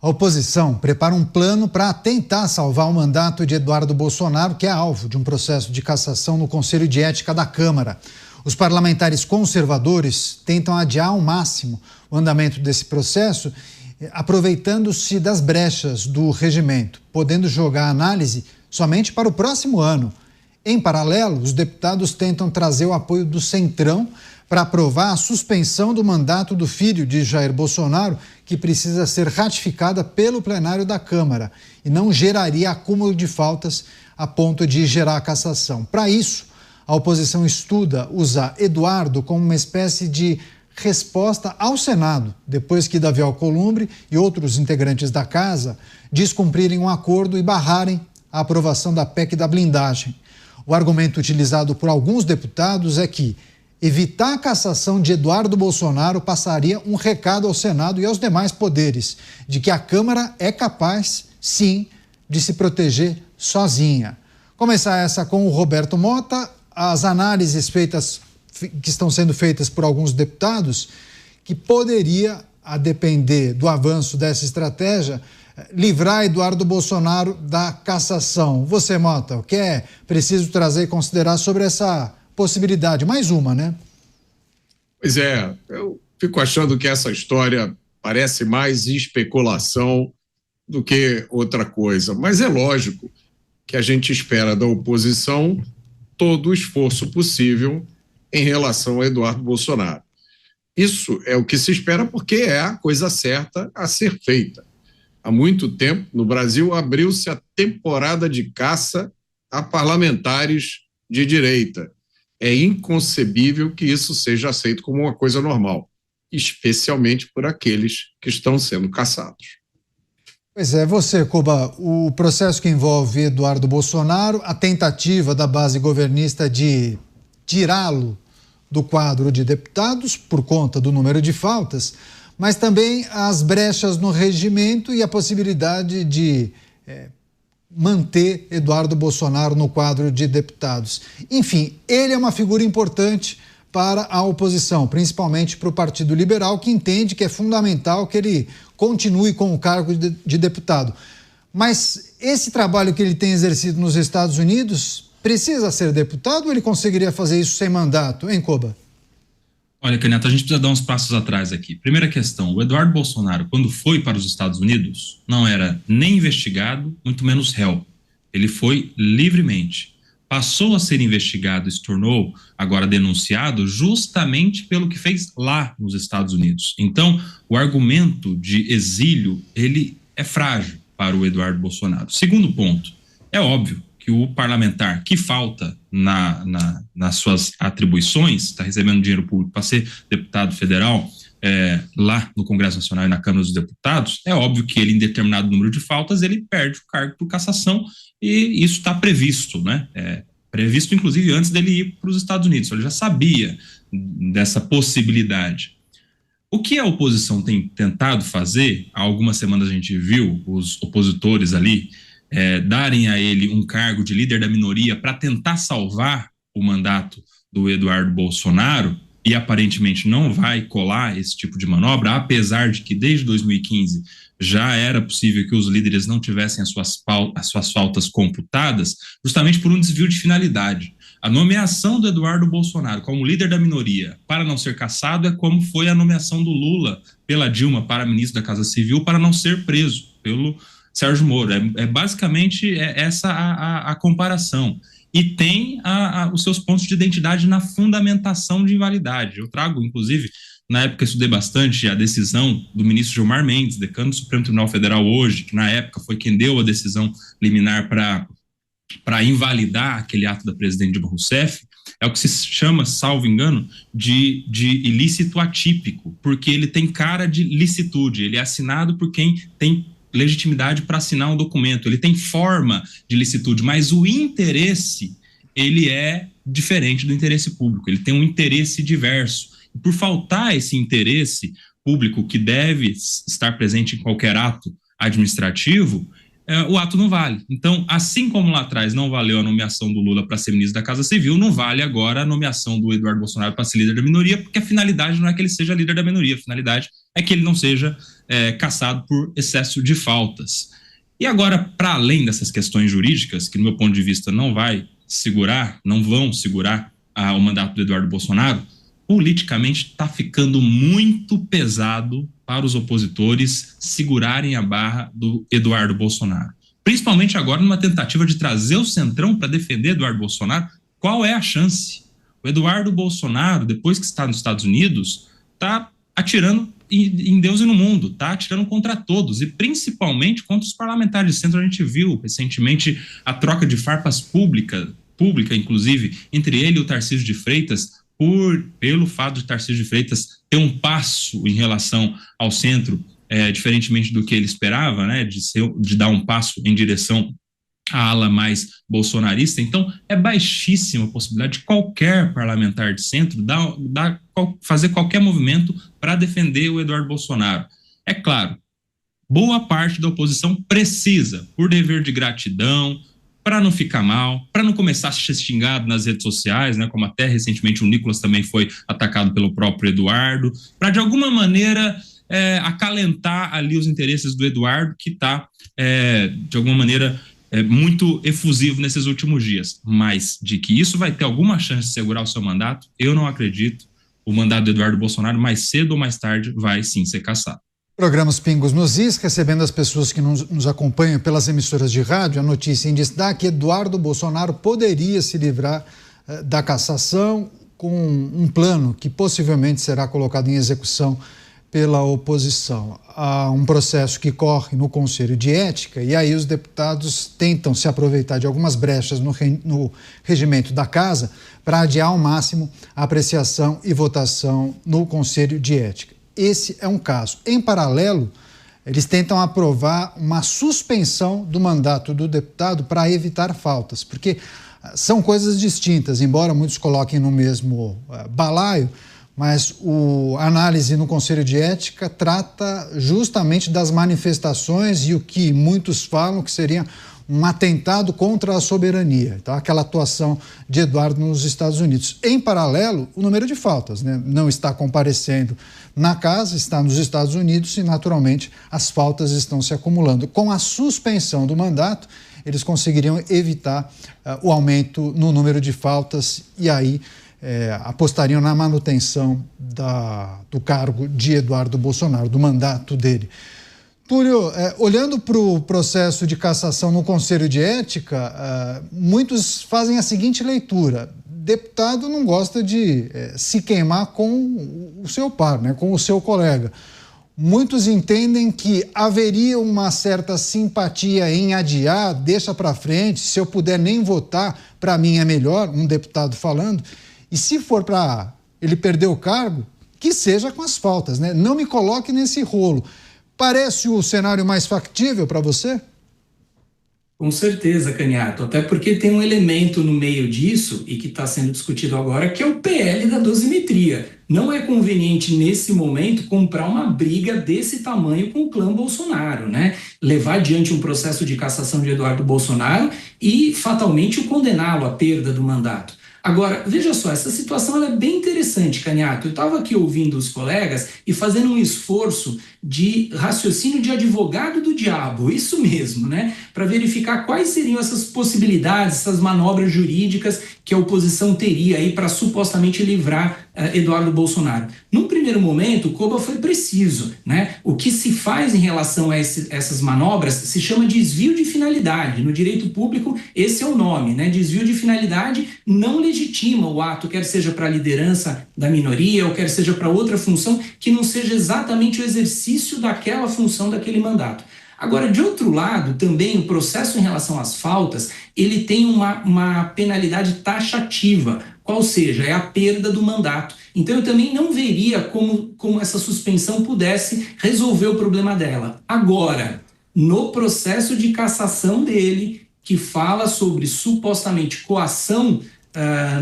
A oposição prepara um plano para tentar salvar o mandato de Eduardo Bolsonaro, que é alvo de um processo de cassação no Conselho de Ética da Câmara. Os parlamentares conservadores tentam adiar ao máximo o andamento desse processo, aproveitando-se das brechas do regimento, podendo jogar a análise somente para o próximo ano. Em paralelo, os deputados tentam trazer o apoio do Centrão para aprovar a suspensão do mandato do filho de Jair Bolsonaro, que precisa ser ratificada pelo plenário da Câmara e não geraria acúmulo de faltas a ponto de gerar cassação. Para isso, a oposição estuda usar Eduardo como uma espécie de resposta ao Senado, depois que Davi Alcolumbre e outros integrantes da casa descumprirem um acordo e barrarem a aprovação da PEC da blindagem. O argumento utilizado por alguns deputados é que evitar a cassação de Eduardo Bolsonaro passaria um recado ao Senado e aos demais poderes de que a Câmara é capaz, sim, de se proteger sozinha. Começar essa com o Roberto Mota, as análises que estão sendo feitas por alguns deputados, que poderia, a depender do avanço dessa estratégia, livrar Eduardo Bolsonaro da cassação. Você, Mota, o que é preciso trazer e considerar sobre essa possibilidade? Mais uma, né? Pois é, eu fico achando que essa história parece mais especulação do que outra coisa, mas é lógico que a gente espera da oposição todo o esforço possível em relação a Eduardo Bolsonaro. Isso é o que se espera porque é a coisa certa a ser feita. Há muito tempo, no Brasil, abriu-se a temporada de caça a parlamentares de direita. É inconcebível que isso seja aceito como uma coisa normal, especialmente por aqueles que estão sendo caçados. Pois é, você, Koba, o processo que envolve Eduardo Bolsonaro, a tentativa da base governista de tirá-lo do quadro de deputados por conta do número de faltas, mas também as brechas no regimento e a possibilidade de manter Eduardo Bolsonaro no quadro de deputados. Enfim, ele é uma figura importante para a oposição, principalmente para o Partido Liberal, que entende que é fundamental que ele continue com o cargo de deputado. Mas esse trabalho que ele tem exercido nos Estados Unidos precisa ser deputado ou ele conseguiria fazer isso sem mandato, hein, Koba? Olha, Caneta, a gente precisa dar uns passos atrás aqui. Primeira questão, o Eduardo Bolsonaro, quando foi para os Estados Unidos, não era nem investigado, muito menos réu. Ele foi livremente. Passou a ser investigado e se tornou agora denunciado justamente pelo que fez lá nos Estados Unidos. Então, o argumento de exílio, ele é frágil para o Eduardo Bolsonaro. Segundo ponto, é óbvio que o parlamentar que falta nas suas atribuições, está recebendo dinheiro público para ser deputado federal lá no Congresso Nacional e na Câmara dos Deputados, é óbvio que ele, em determinado número de faltas, ele perde o cargo por cassação e isso está previsto, né? Previsto, inclusive, antes dele ir para os Estados Unidos. Ele já sabia dessa possibilidade. O que a oposição tem tentado fazer, há algumas semanas a gente viu os opositores ali darem a ele um cargo de líder da minoria para tentar salvar o mandato do Eduardo Bolsonaro, e aparentemente não vai colar esse tipo de manobra, apesar de que desde 2015 já era possível que os líderes não tivessem as suas faltas computadas, justamente por um desvio de finalidade. A nomeação do Eduardo Bolsonaro como líder da minoria para não ser cassado é como foi a nomeação do Lula pela Dilma para ministro da Casa Civil para não ser preso pelo Sérgio Moro. Basicamente essa a comparação. E tem os seus pontos de identidade na fundamentação de invalidade. Eu trago, inclusive, na época estudei bastante a decisão do ministro Gilmar Mendes, decano do Supremo Tribunal Federal hoje, que na época foi quem deu a decisão liminar para invalidar aquele ato da presidente Dilma Rousseff. É o que se chama, salvo engano, de ilícito atípico, porque ele tem cara de licitude, ele é assinado por quem tem legitimidade para assinar um documento, ele tem forma de licitude, mas o interesse, ele é diferente do interesse público, ele tem um interesse diverso. E por faltar esse interesse público que deve estar presente em qualquer ato administrativo, o ato não vale. Então, assim como lá atrás não valeu a nomeação do Lula para ser ministro da Casa Civil, não vale agora a nomeação do Eduardo Bolsonaro para ser líder da minoria, porque a finalidade não é que ele seja líder da minoria, a finalidade é que ele não seja cassado por excesso de faltas. E agora, para além dessas questões jurídicas, que no meu ponto de vista não vão segurar o mandato do Eduardo Bolsonaro, politicamente está ficando muito pesado para os opositores segurarem a barra do Eduardo Bolsonaro. Principalmente agora numa tentativa de trazer o Centrão para defender Eduardo Bolsonaro. Qual é a chance? O Eduardo Bolsonaro, depois que está nos Estados Unidos, está atirando em Deus e no mundo, está atirando contra todos, e principalmente contra os parlamentares de centro. A gente viu recentemente a troca de farpas pública, inclusive, entre ele e o Tarcísio de Freitas, pelo fato de Tarcísio de Freitas ter um passo em relação ao centro, diferentemente do que ele esperava, né, de dar um passo em direção à ala mais bolsonarista. Então, é baixíssima a possibilidade de qualquer parlamentar de centro fazer qualquer movimento para defender o Eduardo Bolsonaro. É claro, boa parte da oposição precisa, por dever de gratidão, para não ficar mal, para não começar a ser xingado nas redes sociais, né, como até recentemente o Nicolas também foi atacado pelo próprio Eduardo, para de alguma maneira acalentar ali os interesses do Eduardo, que está, de alguma maneira, muito efusivo nesses últimos dias. Mas de que isso vai ter alguma chance de segurar o seu mandato, eu não acredito. O mandato do Eduardo Bolsonaro, mais cedo ou mais tarde, vai sim ser cassado. Programa Os Pingos nos Is, recebendo as pessoas que nos acompanham pelas emissoras de rádio, a notícia em destaque: Eduardo Bolsonaro poderia se livrar da cassação com um plano que possivelmente será colocado em execução pela oposição. Há um processo que corre no Conselho de Ética e aí os deputados tentam se aproveitar de algumas brechas no regimento da Casa para adiar ao máximo a apreciação e votação no Conselho de Ética. Esse é um caso. Em paralelo, eles tentam aprovar uma suspensão do mandato do deputado para evitar faltas, porque são coisas distintas, embora muitos coloquem no mesmo balaio, mas a análise no Conselho de Ética trata justamente das manifestações e o que muitos falam que seria um atentado contra a soberania, tá? Aquela atuação de Eduardo nos Estados Unidos. Em paralelo, o número de faltas, né? Não está comparecendo na casa, está nos Estados Unidos e, naturalmente, as faltas estão se acumulando. Com a suspensão do mandato, eles conseguiriam evitar o aumento no número de faltas e aí apostariam na manutenção do cargo de Eduardo Bolsonaro, do mandato dele. Túlio, olhando para o processo de cassação no Conselho de Ética, muitos fazem a seguinte leitura: deputado não gosta de se queimar com o seu par, né, com o seu colega. Muitos entendem que haveria uma certa simpatia em adiar, deixa para frente, se eu puder nem votar, para mim é melhor, um deputado falando. E se for para ele perder o cargo, que seja com as faltas, né? Não me coloque nesse rolo. Parece o cenário mais factível para você? Com certeza, Caniato, até porque tem um elemento no meio disso, e que está sendo discutido agora, que é o PL da dosimetria. Não é conveniente, nesse momento, comprar uma briga desse tamanho com o clã Bolsonaro, né? Levar adiante um processo de cassação de Eduardo Bolsonaro e, fatalmente, o condená-lo à perda do mandato. Agora, veja só, essa situação ela é bem interessante, Caniato. Eu estava aqui ouvindo os colegas e fazendo um esforço de raciocínio de advogado do diabo, isso mesmo, né? Para verificar quais seriam essas possibilidades, essas manobras jurídicas que a oposição teria aí para supostamente livrar Eduardo Bolsonaro. Num primeiro momento, o Koba foi preciso, né? O que se faz em relação a essas manobras se chama desvio de finalidade. No direito público, esse é o nome, né? Desvio de finalidade não legitima o ato, quer seja para a liderança da minoria ou quer seja para outra função que não seja exatamente o exercício daquela função, daquele mandato. Agora, de outro lado, também o processo em relação às faltas, ele tem uma penalidade taxativa, qual seja, é a perda do mandato. Então, eu também não veria como essa suspensão pudesse resolver o problema dela. Agora, no processo de cassação dele, que fala sobre supostamente coação,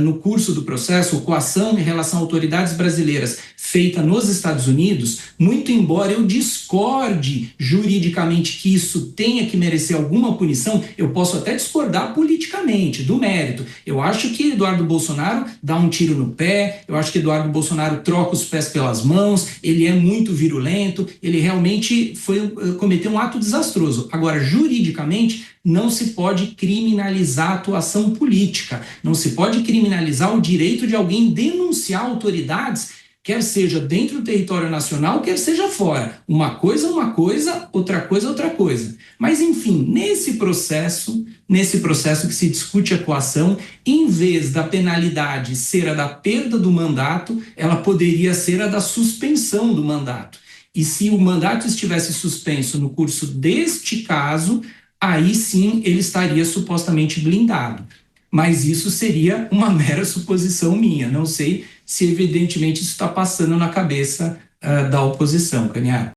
no curso do processo, ou coação em relação a autoridades brasileiras feita nos Estados Unidos, muito embora eu discorde juridicamente que isso tenha que merecer alguma punição, eu posso até discordar politicamente do mérito. Eu acho que Eduardo Bolsonaro dá um tiro no pé, eu acho que Eduardo Bolsonaro troca os pés pelas mãos, ele é muito virulento, ele realmente cometeu um ato desastroso. Agora, juridicamente, não se pode criminalizar a atuação política, não se pode criminalizar o direito de alguém denunciar autoridades, quer seja dentro do território nacional, quer seja fora. Uma coisa, outra coisa. Mas, enfim, nesse processo que se discute a coação, em vez da penalidade ser a da perda do mandato, ela poderia ser a da suspensão do mandato. E se o mandato estivesse suspenso no curso deste caso, aí sim ele estaria supostamente blindado. Mas isso seria uma mera suposição minha. Não sei se evidentemente isso está passando na cabeça da oposição, Canhar.